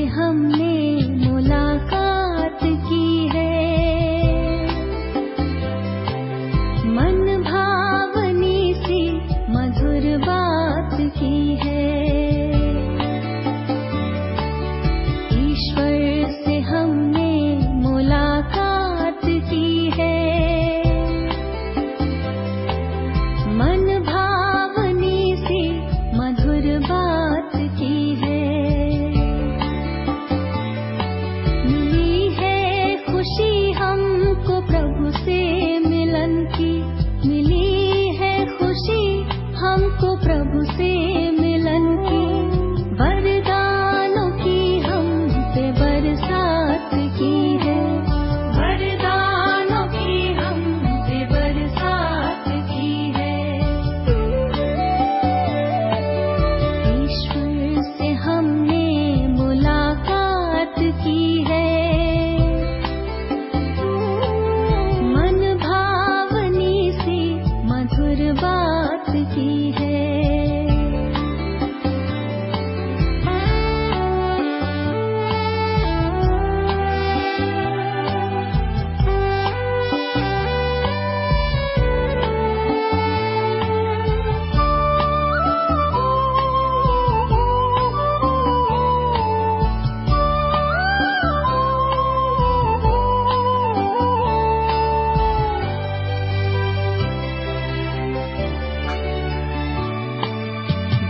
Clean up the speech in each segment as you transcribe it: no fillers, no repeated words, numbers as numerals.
हमने मुलाकात की है, मन भावनी सी मधुर बात की है। ईश्वर से हमने मुलाकात की है, मन भावनी सी मधुर बात की है। मिली है खुशी हमको प्रभु से मिलन की, मिली है खुशी हमको प्रभु से मिलन की। वरदानों की हम पे बरसात की है, वरदानों की हम पे बरसात की है। ईश्वर से हमने मुलाकात की है, मन भावनी सी मधुर बात की है।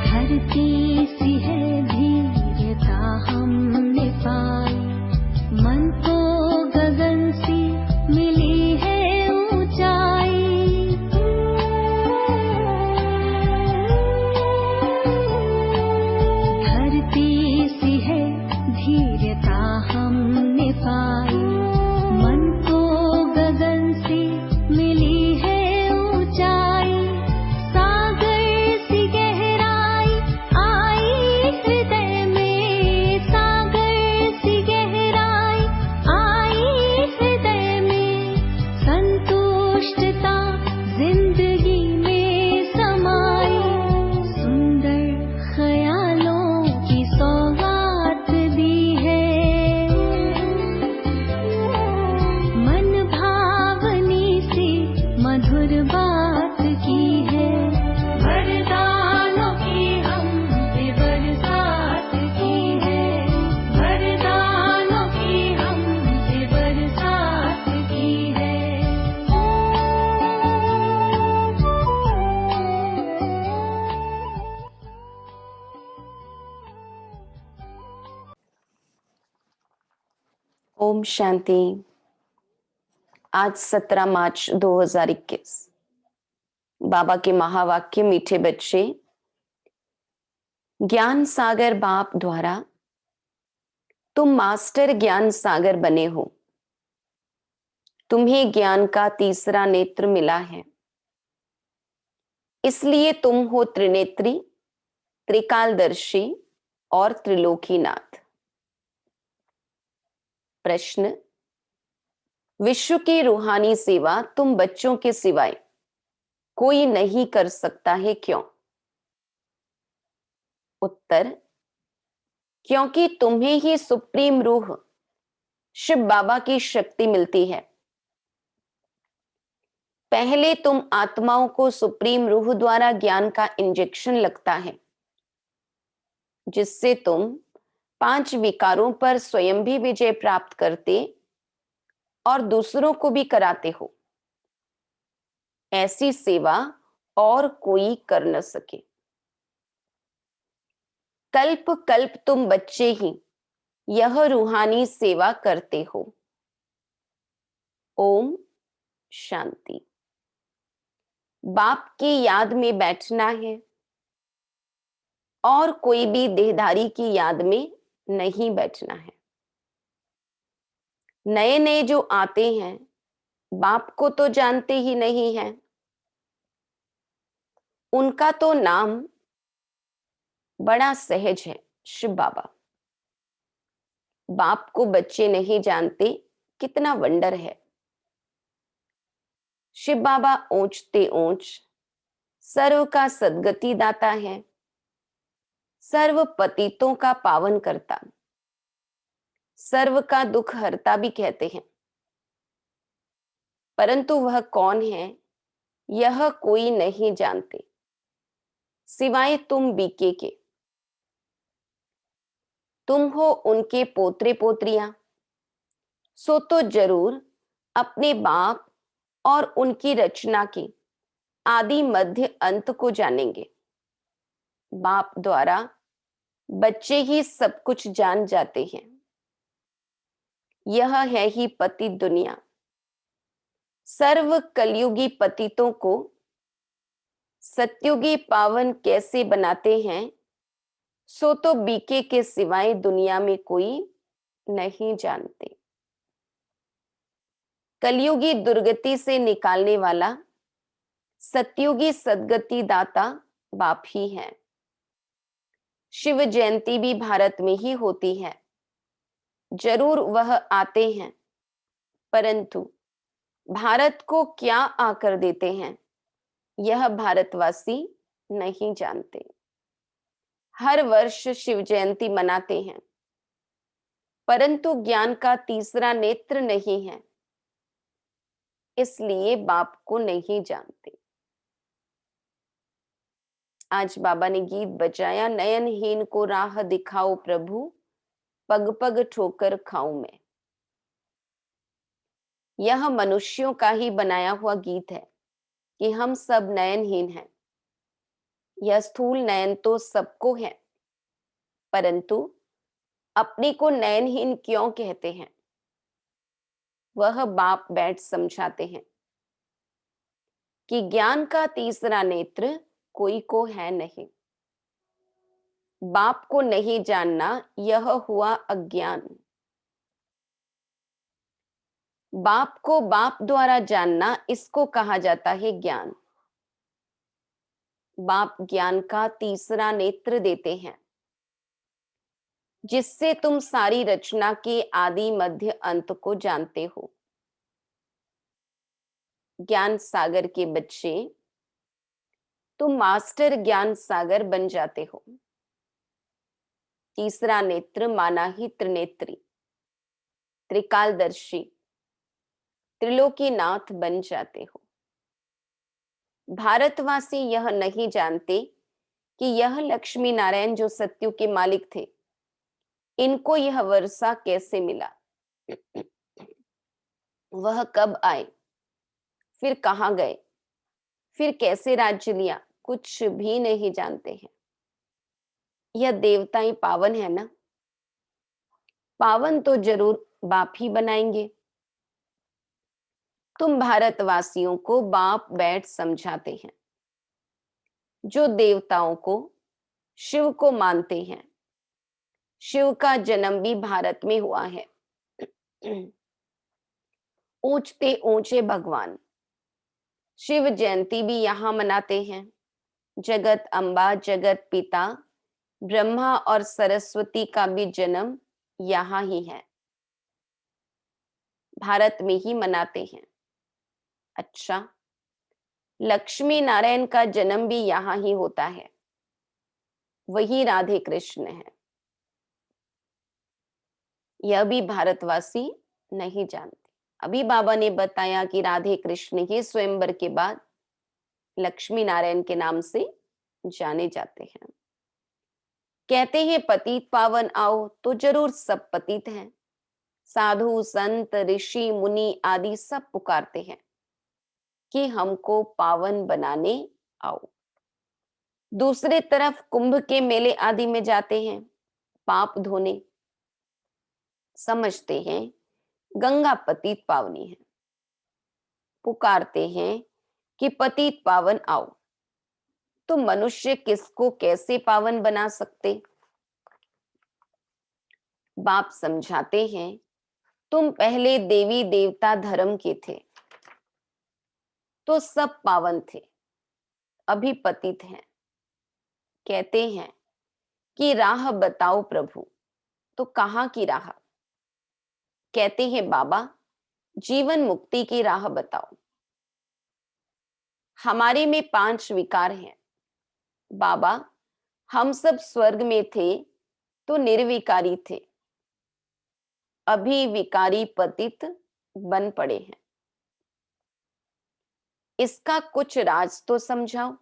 धरती सी है धीरता हमने पाई, मन को गगन सी मिली है ऊंचाई। धरती सी है धीरता हमने पाई, मन को गगन सी मिली है ऊंचाई। सागर सी गहराई आई हृदय में, सागर सी गहराई आई हृदय में। संतुष्टता जिंदगी में समाई, सुंदर ख्यालों की सौगात दी है। मन भावनी सी मधुर बात की है, वरदानों की हम पे बरसात की है, वरदानों की हम पे बरसात की है। ओम शांति। आज 17 मार्च 2021। बाबा के महावाक्य। मीठे बच्चे, ज्ञान सागर बाप द्वारा तुम मास्टर ज्ञान सागर बने हो। तुम्हें ज्ञान का तीसरा नेत्र मिला है, इसलिए तुम हो त्रिनेत्री, त्रिकालदर्शी और त्रिलोकीनाथ। प्रश्न, विश्व की रूहानी सेवा तुम बच्चों के सिवाय कोई नहीं कर सकता है, क्यों? उत्तर, क्योंकि तुम्हें ही सुप्रीम रूह शिव बाबा की शक्ति मिलती है। पहले तुम आत्माओं को सुप्रीम रूह द्वारा ज्ञान का इंजेक्शन लगता है, जिससे तुम 5 विकारों पर स्वयं भी विजय प्राप्त करते और दूसरों को भी कराते हो। ऐसी सेवा और कोई कर न सके। कल्प कल्प तुम बच्चे ही यह रूहानी सेवा करते हो। ओम शांति। बाप की याद में बैठना है और कोई भी देहधारी की याद में नहीं बैठना है। नए नए जो आते हैं बाप को तो जानते ही नहीं हैं, उनका तो नाम बड़ा सहज है, शिव बाबा। बाप को बच्चे नहीं जानते, कितना वंडर है। शिव बाबा ऊंचते ऊंच सर्व का सदगति दाता है, सर्व पतितों का पावन करता। सर्व का दुख हरता भी कहते हैं, परंतु वह कौन है यह कोई नहीं जानते सिवाय तुम बीके के। तुम हो उनके पोत्रे पोत्रियां, सो तो जरूर अपने बाप और उनकी रचना की आदि मध्य अंत को जानेंगे। बाप द्वारा बच्चे ही सब कुछ जान जाते हैं। यह है ही पति दुनिया। सर्व कलयुगी पतितों को सत्युगी पावन कैसे बनाते हैं, सो तो बीके के सिवाय दुनिया में कोई नहीं जानते। कलयुगी दुर्गति से निकालने वाला सत्युगी सदगति दाता बाप ही है। शिव जयंती भी भारत में ही होती है। जरूर वह आते हैं, परंतु भारत को क्या आकर देते हैं यह भारतवासी नहीं जानते। हर वर्ष शिव जयंती मनाते हैं, परंतु ज्ञान का तीसरा नेत्र नहीं है, इसलिए बाप को नहीं जानते। आज बाबा ने गीत बजाया, नयनहीन को राह दिखाओ प्रभु, पग पग ठोकर खाऊं मैं। यह मनुष्यों का ही बनाया हुआ गीत है कि हम सब नयनहीन हैं। यह स्थूल नयन तो सबको है, परंतु अपने को नयनहीन क्यों कहते हैं वह बाप बैठ समझाते हैं कि ज्ञान का तीसरा नेत्र कोई को है नहीं। बाप को नहीं जानना यह हुआ अज्ञान। बाप को बाप द्वारा जानना इसको कहा जाता है ज्ञान। बाप ज्ञान का तीसरा नेत्र देते हैं, जिससे तुम सारी रचना के आदि मध्य अंत को जानते हो। ज्ञान सागर के बच्चे, तुम मास्टर ज्ञान सागर बन जाते हो। तीसरा नेत्र माना ही त्रिनेत्री, त्रिकालदर्शी, त्रिलोकीनाथ बन जाते हो। भारतवासी यह नहीं जानते कि यह लक्ष्मी नारायण जो सत्यु के मालिक थे, इनको यह वर्षा कैसे मिला, वह कब आए, फिर कहां गए, फिर कैसे राज्य लिया, कुछ भी नहीं जानते हैं। यह देवताएं पावन है ना, पावन तो जरूर बाप ही बनाएंगे। तुम भारतवासियों को बाप बैठ समझाते हैं। जो देवताओं को, शिव को मानते हैं, शिव का जन्म भी भारत में हुआ है। ऊंचते ऊंचे भगवान शिव जयंती भी यहां मनाते हैं। जगत अम्बा, जगत पिता ब्रह्मा और सरस्वती का भी जन्म यहां ही है, भारत में ही मनाते हैं। अच्छा, लक्ष्मी नारायण का जन्म भी यहां ही होता है, वही राधे कृष्ण है। यह भी भारतवासी नहीं जानते। अभी बाबा ने बताया कि राधे कृष्ण ही स्वयंवर के बाद लक्ष्मी नारायण के नाम से जाने जाते हैं। कहते हैं पतित पावन आओ, तो जरूर सब पतित हैं। साधु संत ऋषि मुनि आदि सब पुकारते हैं कि हमको पावन बनाने आओ। दूसरी तरफ कुंभ के मेले आदि में जाते हैं पाप धोने, समझते हैं गंगा पतित पावनी है, पुकारते हैं कि पतित पावन आओ। तो मनुष्य किसको कैसे पावन बना सकते? बाप समझाते हैं तुम पहले देवी देवता धर्म के थे तो सब पावन थे, अभी पतित हैं। कहते हैं कि राह बताओ प्रभु, तो कहां की राह? कहते हैं बाबा जीवन मुक्ति की राह बताओ। हमारे में 5 विकार हैं बाबा, हम सब स्वर्ग में थे तो निर्विकारी थे, अभी विकारी पतित बन पड़े हैं। इसका कुछ राज तो समझाओ।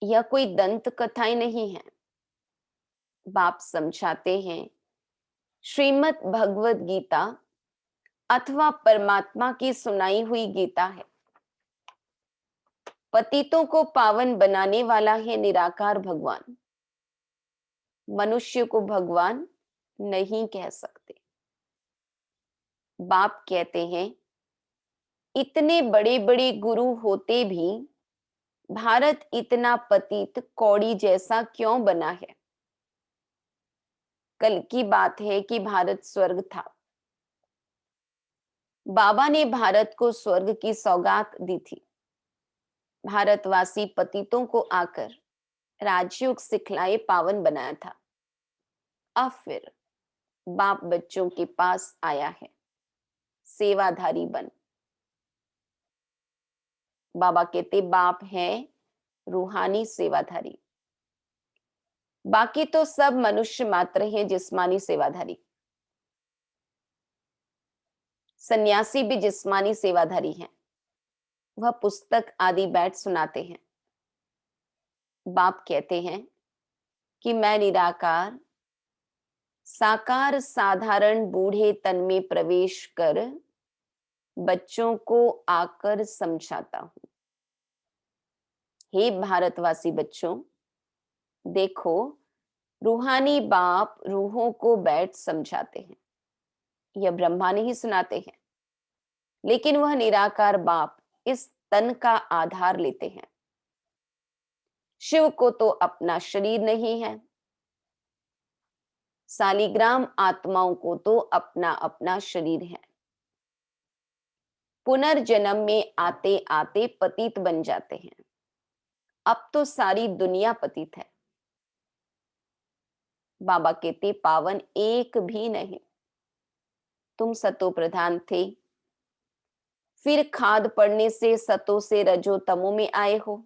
यह कोई दंत कथाएं नहीं है। बाप समझाते हैं, श्रीमद् भगवत गीता अथवा परमात्मा की सुनाई हुई गीता है। पतितों को पावन बनाने वाला है निराकार भगवान। मनुष्य को भगवान नहीं कह सकते। बाप कहते हैं, इतने बड़े बड़े गुरु होते भी भारत इतना पतित कौड़ी जैसा क्यों बना है? कल की बात है कि भारत स्वर्ग था। बाबा ने भारत को स्वर्ग की सौगात दी थी। भारतवासी पतितों को आकर राजयोग सिखलाए पावन बनाया था। अब फिर बाप बच्चों के पास आया है, सेवाधारी बन। बाबा कहते बाप है रूहानी सेवाधारी, बाकी तो सब मनुष्य मात्र हैं जिस्मानी सेवाधारी। सन्यासी भी जिस्मानी सेवाधारी हैं। वह पुस्तक आदि बैठ सुनाते हैं। बाप कहते हैं कि मैं निराकार साकार साधारण बूढ़े तन में प्रवेश कर बच्चों को आकर समझाता हूं। हे भारतवासी बच्चों, देखो रूहानी बाप रूहों को बैठ समझाते हैं। यह ब्रह्मा नहीं सुनाते हैं, लेकिन वह निराकार बाप इस तन का आधार लेते हैं। शिव को तो अपना शरीर नहीं है। सालिग्राम आत्माओं को तो अपना अपना शरीर है। पुनर्जन्म में आते आते पतित बन जाते हैं। अब तो सारी दुनिया पतित है। बाबा कहते पावन एक भी नहीं। तुम सतो प्रधान थे, फिर खाद पड़ने से सतो से रजो तमो में आए हो।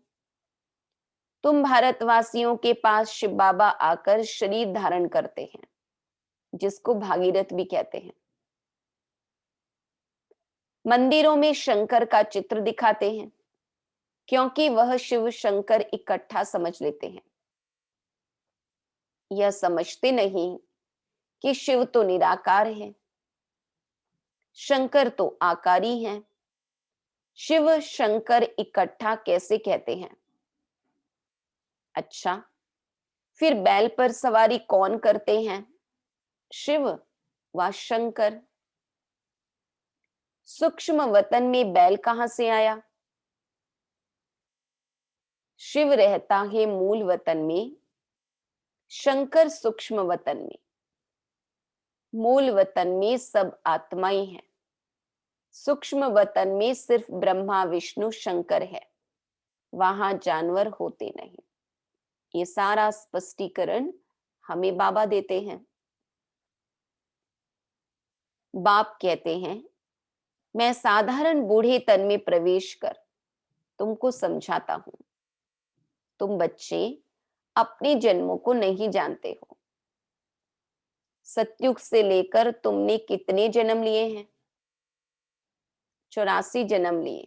तुम भारतवासियों के पास शिव बाबा आकर शरीर धारण करते हैं, जिसको भागीरथ भी कहते हैं। मंदिरों में शंकर का चित्र दिखाते हैं, क्योंकि वह शिव शंकर इकट्ठा समझ लेते हैं। यह समझते नहीं कि शिव तो निराकार है, शंकर तो आकारी है। शिव शंकर इकट्ठा कैसे कहते हैं? अच्छा, फिर बैल पर सवारी कौन करते हैं? शिव व शंकर। सूक्ष्म वतन में बैल कहां से आया? शिव रहता है मूल वतन में, शंकर सूक्ष्म वतन में। मूल वतन में सब आत्माएं हैं। सूक्ष्म वतन में सिर्फ ब्रह्मा विष्णु शंकर है, वहां जानवर होते नहीं। ये सारा स्पष्टीकरण हमें बाबा देते हैं। बाप कहते हैं, मैं साधारण बूढ़े तन में प्रवेश कर तुमको समझाता हूं। तुम बच्चे अपने जन्मों को नहीं जानते हो। सतयुग से लेकर तुमने कितने जन्म लिए हैं? 84 जन्म लिए।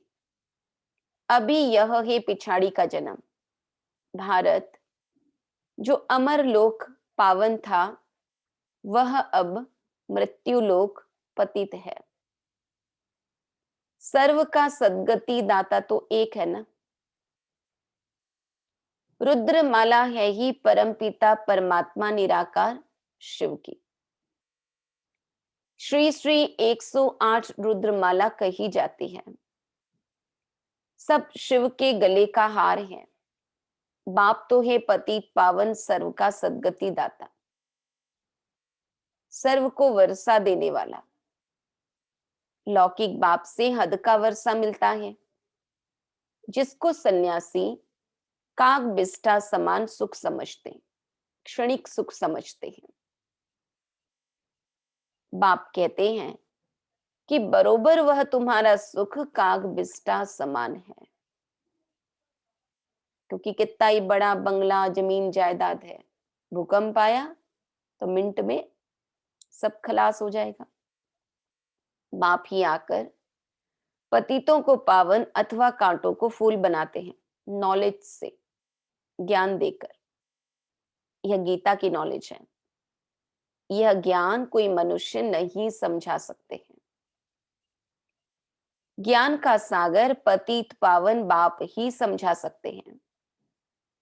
अभी यह है पिछाड़ी का जन्म। भारत जो अमर लोक पावन था, वह अब मृत्यु लोक पतित है। सर्व का सद्गति दाता तो एक है ना। रुद्रमाला है ही परम पिता परमात्मा निराकार शिव की। श्री श्री 108 रुद्रमाला कही जाती है। सब शिव के गले का हार है। बाप तो है पतित पावन सर्व का सद्गति दाता, सर्व को वर्षा देने वाला। लौकिक बाप से हद का वर्षा मिलता है, जिसको सन्यासी काग बिष्ठा समान सुख समझते हैं, क्षणिक सुख समझते हैं। बाप कहते हैं कि बरोबर वह तुम्हारा सुख काग बिष्ठा समान है, क्योंकि कितना ही बड़ा बंगला जमीन जायदाद है, भूकंप आया तो मिनट में सब खलास हो जाएगा। बाप ही आकर पतितों को पावन अथवा कांटों को फूल बनाते हैं, नॉलेज से, ज्ञान देकर। यह गीता की नॉलेज है। यह ज्ञान कोई मनुष्य नहीं समझा सकते हैं। ज्ञान का सागर पतित पावन बाप ही समझा सकते हैं।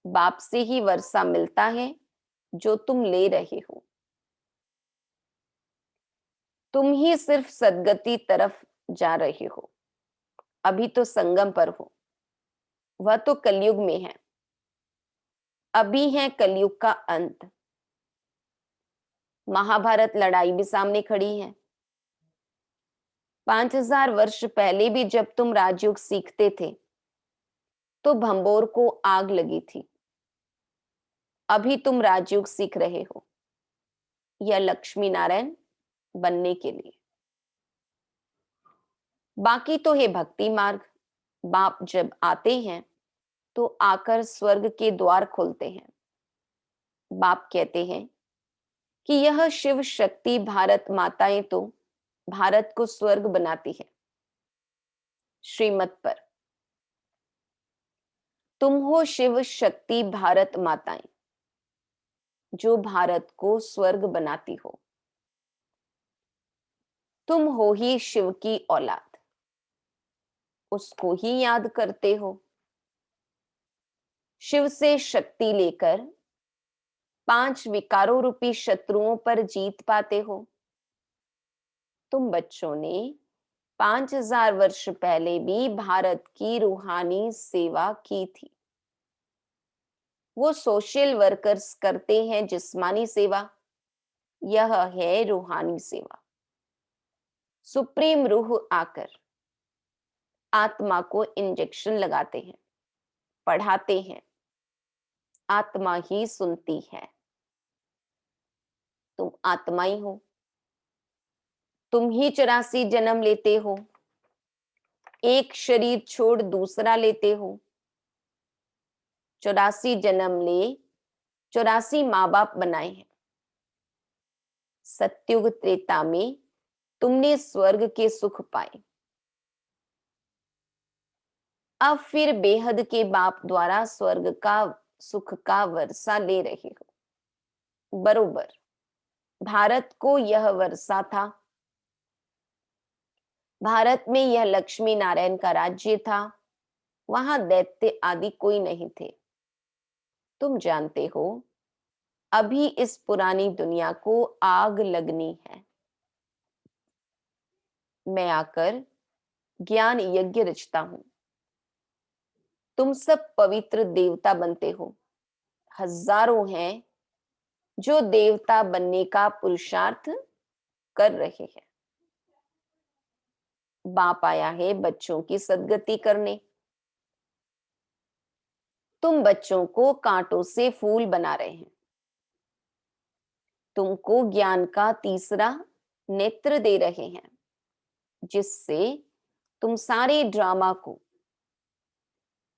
बाप से ही वर्षा मिलता है जो तुम ले रहे हो। तुम ही सिर्फ सदगति तरफ जा रहे हो। अभी तो संगम पर हो, वह तो कलयुग में है। अभी है कलयुग का अंत। महाभारत लड़ाई भी सामने खड़ी है। 5000 वर्ष पहले भी जब तुम राजयोग सीखते थे तो भंबोर को आग लगी थी। अभी तुम राजयोग सीख रहे हो, यह लक्ष्मी नारायण बनने के लिए। बाकी तो है भक्ति मार्ग। बाप जब आते हैं तो आकर स्वर्ग के द्वार खोलते हैं। बाप कहते हैं कि यह शिव शक्ति भारत माताएं तो भारत को स्वर्ग बनाती है। श्रीमत पर तुम हो शिव शक्ति भारत माताएं जो भारत को स्वर्ग बनाती हो। तुम हो ही शिव की औलाद, उसको ही याद करते हो। शिव से शक्ति लेकर 5 विकारों रूपी शत्रुओं पर जीत पाते हो। तुम बच्चों ने 5000 वर्ष पहले भी भारत की रूहानी सेवा की थी। वो सोशल वर्कर्स करते हैं जिस्मानी सेवा, यह है रूहानी सेवा। सुप्रीम रूह आकर आत्मा को इंजेक्शन लगाते हैं, पढ़ाते हैं। आत्मा ही सुनती है। तुम आत्मा ही हो। तुम ही 84 जन्म लेते हो। एक शरीर छोड़ दूसरा लेते हो। 84 जन्म ले 84 माँ बाप बनाए हैं। सत्युग त्रेता में तुमने स्वर्ग के सुख पाए। अब फिर बेहद के बाप द्वारा स्वर्ग का सुख का वर्षा ले रहे हो। बरोबर भारत को यह वर्षा था। भारत में यह लक्ष्मी नारायण का राज्य था। वहां दैत्य आदि कोई नहीं थे। तुम जानते हो अभी इस पुरानी दुनिया को आग लगनी है। मैं आकर ज्ञान यज्ञ रचता हूं। तुम सब पवित्र देवता बनते हो। हजारों हैं जो देवता बनने का पुरुषार्थ कर रहे हैं। बाप आया है बच्चों की सदगति करने। तुम बच्चों को कांटों से फूल बना रहे हैं। तुमको ज्ञान का तीसरा नेत्र दे रहे हैं, जिससे तुम सारे ड्रामा को,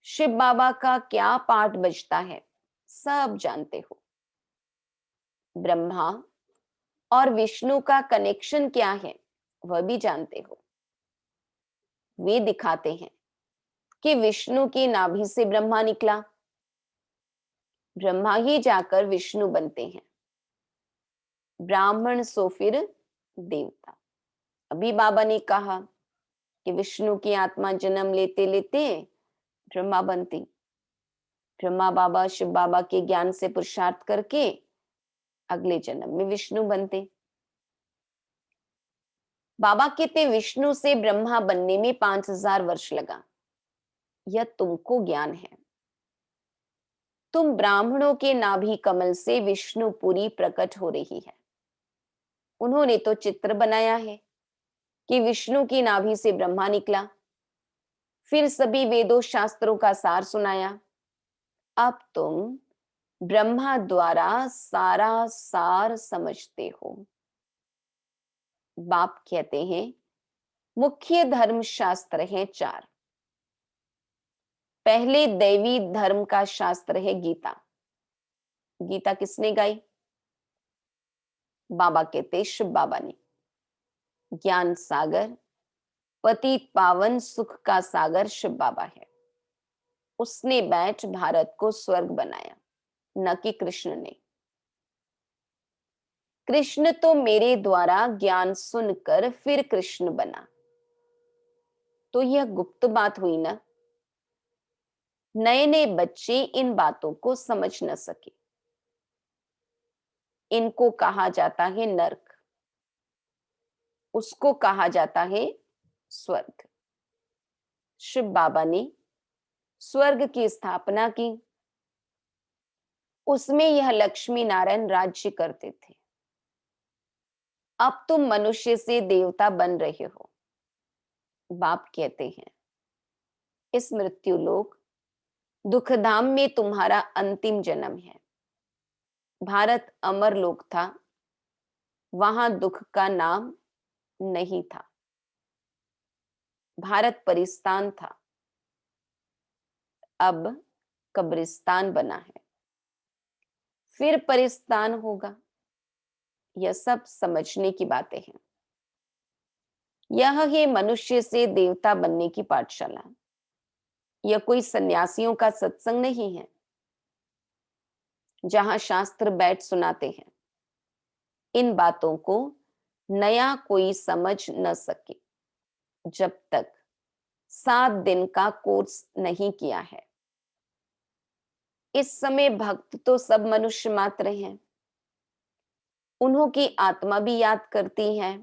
शिव बाबा का क्या पार्ट बजता है, सब जानते हो। ब्रह्मा और विष्णु का कनेक्शन क्या है वह भी जानते हो। वे दिखाते हैं कि विष्णु की नाभि से ब्रह्मा निकला। ब्रह्मा ही जाकर विष्णु बनते हैं। ब्राह्मण सो फिर देवता। अभी बाबा ने कहा कि विष्णु की आत्मा जन्म लेते लेते ब्रह्मा बनती। ब्रह्मा बाबा शिव बाबा के ज्ञान से पुरुषार्थ करके अगले जन्म में विष्णु बनते। बाबा कहते विष्णु से ब्रह्मा बनने में 5000 वर्ष लगा। यह तुमको ज्ञान है। तुम ब्राह्मणों के नाभि कमल से विष्णु पूरी प्रकट हो रही है। उन्होंने तो चित्र बनाया है कि विष्णु की नाभि से ब्रह्मा निकला। फिर सभी वेदों शास्त्रों का सार सुनाया। अब तुम ब्रह्मा द्वारा सारा सार समझते हो। बाप कहते हैं मुख्य धर्म शास्त्र है 4। पहले दैवी धर्म का शास्त्र है गीता। गीता किसने गाई? बाबा कहते, शिव बाबा ने, ज्ञान सागर, पतित पावन सुख का सागर शिव बाबा है। उसने बैठ भारत को स्वर्ग बनाया, न कि कृष्ण ने। कृष्ण तो मेरे द्वारा ज्ञान सुनकर फिर कृष्ण बना। तो यह गुप्त बात हुई ना। नए नए बच्चे इन बातों को समझ न सके। इनको कहा जाता है नरक, उसको कहा जाता है स्वर्ग। शिव बाबा ने स्वर्ग की स्थापना की। उसमें यह लक्ष्मी नारायण राज्य करते थे। अब तुम मनुष्य से देवता बन रहे हो। बाप कहते हैं, इस मृत्यु लोक दुखधाम में तुम्हारा अंतिम जन्म है। भारत अमर लोक था, वहां दुख का नाम नहीं था। भारत परिस्तान था, अब कब्रिस्तान बना है, फिर परिस्तान होगा। यह सब समझने की बातें हैं। यह है मनुष्य से देवता बनने की पाठशाला। यह कोई सन्यासियों का सत्संग नहीं है, जहां शास्त्र बैठ सुनाते हैं। इन बातों को नया कोई समझ न सके जब तक 7 दिन का कोर्स नहीं किया है। इस समय भक्त तो सब मनुष्य मात्र हैं। उन्हों की आत्मा भी याद करती है।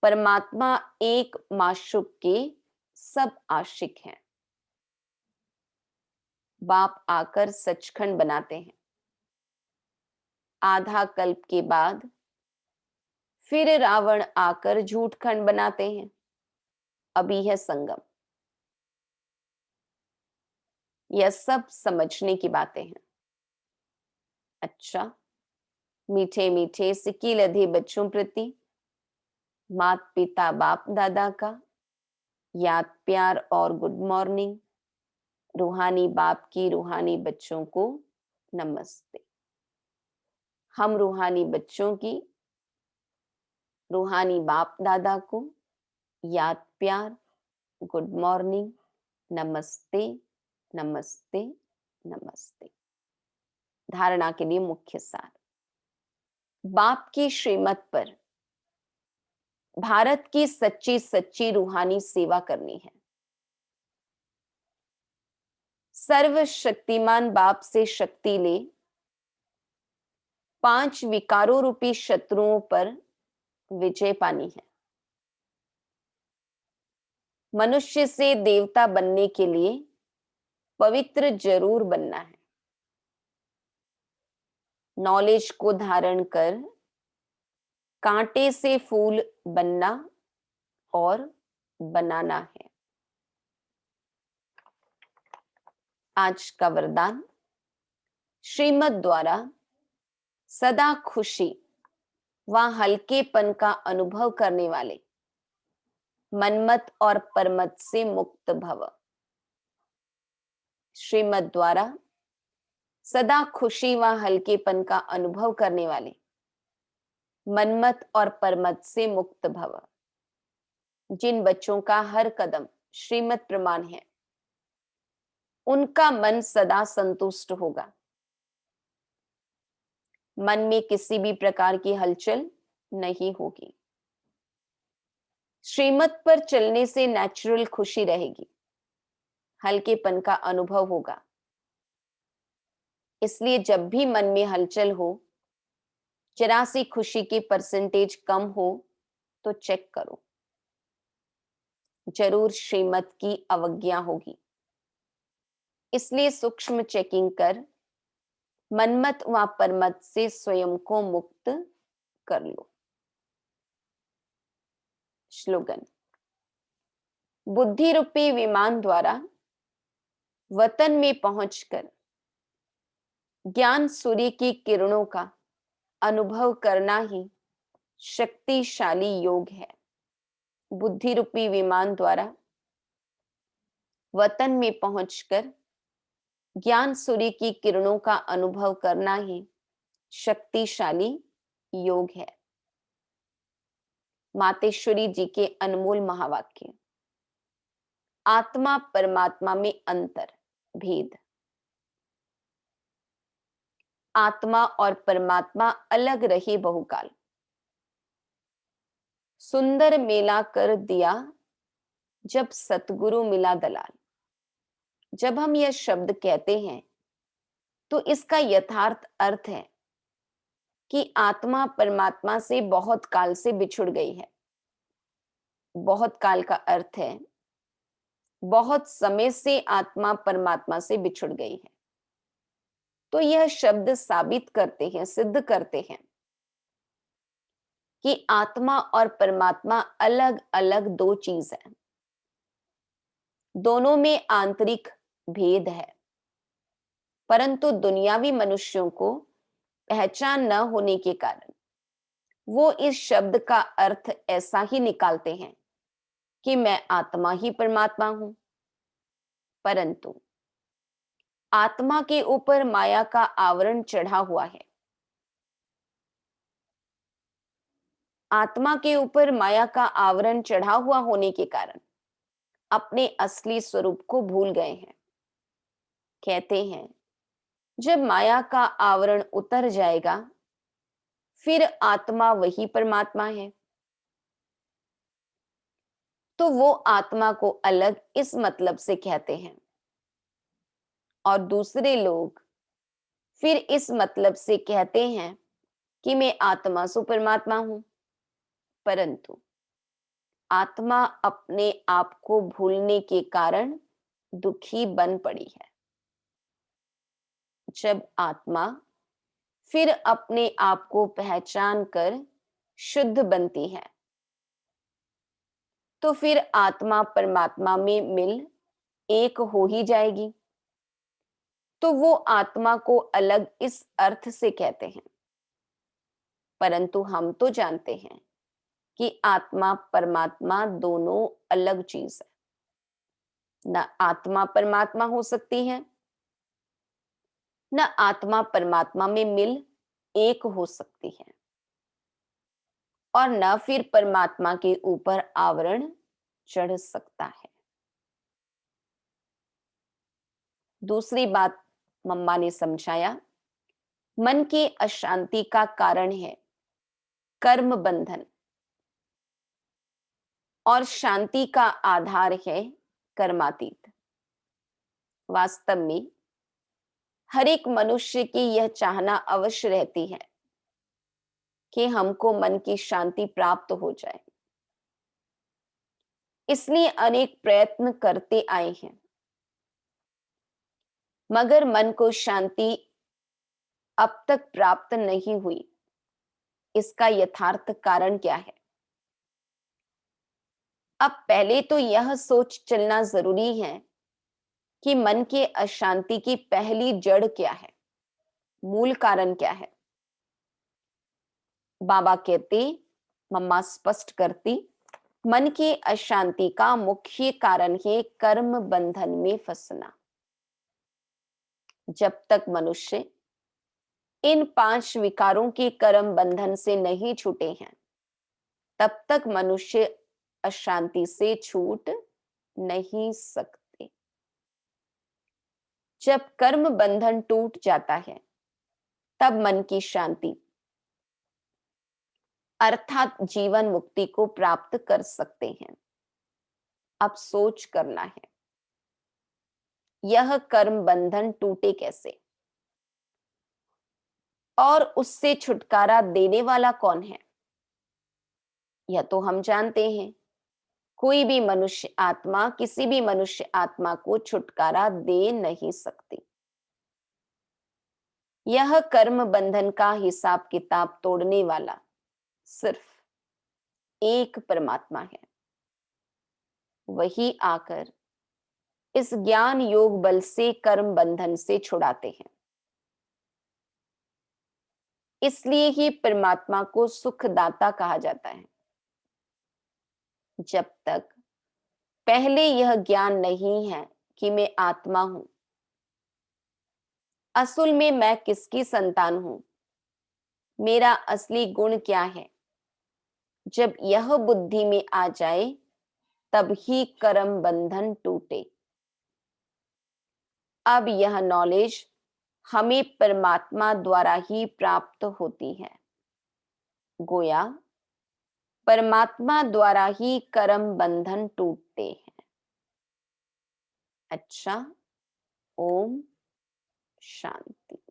परमात्मा एक माशूक के सब आशिक हैं। बाप आकर सचखंड बनाते हैं। आधा कल्प के बाद फिर रावण आकर झूठखंड बनाते हैं। अभी है संगम। यह सब समझने की बातें हैं। अच्छा, मीठे मीठे सिक्की लधे बच्चों प्रति मात पिता बाप दादा का याद प्यार और गुड मॉर्निंग। रूहानी बाप की रूहानी बच्चों को नमस्ते। हम रूहानी बच्चों की रूहानी बाप दादा को याद प्यार, गुड मॉर्निंग, नमस्ते नमस्ते नमस्ते। धारणा के लिए मुख्य सार। बाप की श्रीमत पर भारत की सच्ची सच्ची रूहानी सेवा करनी है। सर्वशक्तिमान बाप से शक्ति ले 5 विकारों रूपी शत्रुओं पर विजय पानी है। मनुष्य से देवता बनने के लिए पवित्र जरूर बनना है। नॉलेज को धारण कर कांटे से फूल बनना और बनाना है। आज का वरदान, श्रीमत द्वारा सदा खुशी व हल्केपन का अनुभव करने वाले मनमत और परमत से मुक्त भव। श्रीमत द्वारा सदा खुशी व हल्केपन का अनुभव करने वाले मनमत और परमत से मुक्त भव। जिन बच्चों का हर कदम श्रीमत प्रमाण है, उनका मन सदा संतुष्ट होगा। मन में किसी भी प्रकार की हलचल नहीं होगी। श्रीमत पर चलने से नेचुरल खुशी रहेगी, हल्केपन का अनुभव होगा। इसलिए जब भी मन में हलचल हो, जरा सी खुशी की परसेंटेज कम हो तो चेक करो, जरूर श्रीमत की अवज्ञा होगी। इसलिए सूक्ष्म चेकिंग कर मनमत व परमत से स्वयं को मुक्त कर लो। श्लोगन। बुद्धि रूपी विमान द्वारा वतन में पहुंचकर ज्ञान सूर्य की किरणों का अनुभव करना ही शक्तिशाली योग है। बुद्धि रूपी विमान द्वारा वतन में पहुंचकर ज्ञान सूर्य की किरणों का अनुभव करना ही शक्तिशाली योग है। मातेश्वरी जी के अनमोल महावाक्य, आत्मा परमात्मा में अंतर, भेद। आत्मा और परमात्मा अलग रहे बहुकाल, सुंदर मेला कर दिया जब सतगुरु मिला दलाल। जब हम यह शब्द कहते हैं तो इसका यथार्थ अर्थ है कि आत्मा परमात्मा से बहुत काल से बिछुड़ गई है। बहुत काल का अर्थ है बहुत समय से आत्मा परमात्मा से बिछुड़ गई है। तो यह शब्द साबित करते हैं, सिद्ध करते हैं कि आत्मा और परमात्मा अलग अलग दो चीज है। दोनों में आंतरिक भेद है, परंतु दुनियावी मनुष्यों को पहचान न होने के कारण वो इस शब्द का अर्थ ऐसा ही निकालते हैं कि मैं आत्मा ही परमात्मा हूं। परंतु आत्मा के ऊपर माया का आवरण चढ़ा हुआ है। आत्मा के ऊपर माया का आवरण चढ़ा हुआ होने के कारण अपने असली स्वरूप को भूल गए हैं। कहते हैं जब माया का आवरण उतर जाएगा फिर आत्मा वही परमात्मा है। तो वो आत्मा को अलग इस मतलब से कहते हैं और दूसरे लोग फिर इस मतलब से कहते हैं कि मैं आत्मा सो परमात्मा हूं। परंतु आत्मा अपने आप को भूलने के कारण दुखी बन पड़ी है। जब आत्मा फिर अपने आप को पहचान कर शुद्ध बनती है तो फिर आत्मा परमात्मा में मिल एक हो ही जाएगी। तो वो आत्मा को अलग इस अर्थ से कहते हैं। परंतु हम तो जानते हैं कि आत्मा परमात्मा दोनों अलग चीज है। न आत्मा परमात्मा हो सकती है, न आत्मा परमात्मा में मिल एक हो सकती है, और न फिर परमात्मा के ऊपर आवरण चढ़ सकता है। दूसरी बात मम्मा ने समझाया, मन की अशांति का कारण है कर्म बंधन और शांति का आधार है कर्मातीत। वास्तव में हर एक मनुष्य की यह चाहना अवश्य रहती है कि हमको मन की शांति प्राप्त हो जाए, इसलिए अनेक प्रयत्न करते आए हैं। मगर मन को शांति अब तक प्राप्त नहीं हुई। इसका यथार्थ कारण क्या है? अब पहले तो यह सोच चलना जरूरी है कि मन के अशांति की पहली जड़ क्या है, मूल कारण क्या है। बाबा कहते, मम्मा स्पष्ट करती, मन की अशांति का मुख्य कारण है कर्म बंधन में फंसना। जब तक मनुष्य इन 5 विकारों के कर्म बंधन से नहीं छूटे हैं तब तक मनुष्य अशांति से छूट नहीं सकते। जब कर्म बंधन टूट जाता है तब मन की शांति अर्थात जीवन मुक्ति को प्राप्त कर सकते हैं। अब सोच करना है, यह कर्म बंधन टूटे कैसे और उससे छुटकारा देने वाला कौन है? यह तो हम जानते हैं, कोई भी मनुष्य आत्मा किसी भी मनुष्य आत्मा को छुटकारा दे नहीं सकती। यह कर्म बंधन का हिसाब किताब तोड़ने वाला सिर्फ एक परमात्मा है। वही आकर इस ज्ञान योग बल से कर्म बंधन से छुड़ाते हैं। इसलिए ही परमात्मा को सुखदाता कहा जाता है। जब तक पहले यह ज्ञान नहीं है कि मैं आत्मा हूं, असल में मैं किसकी संतान हूं, मेरा असली गुण क्या है, जब यह बुद्धि में आ जाए तब ही कर्म बंधन टूटे। अब यह नॉलेज हमें परमात्मा द्वारा ही प्राप्त होती है। गोया परमात्मा द्वारा ही कर्म बंधन टूटते हैं। अच्छा, ओम शांति।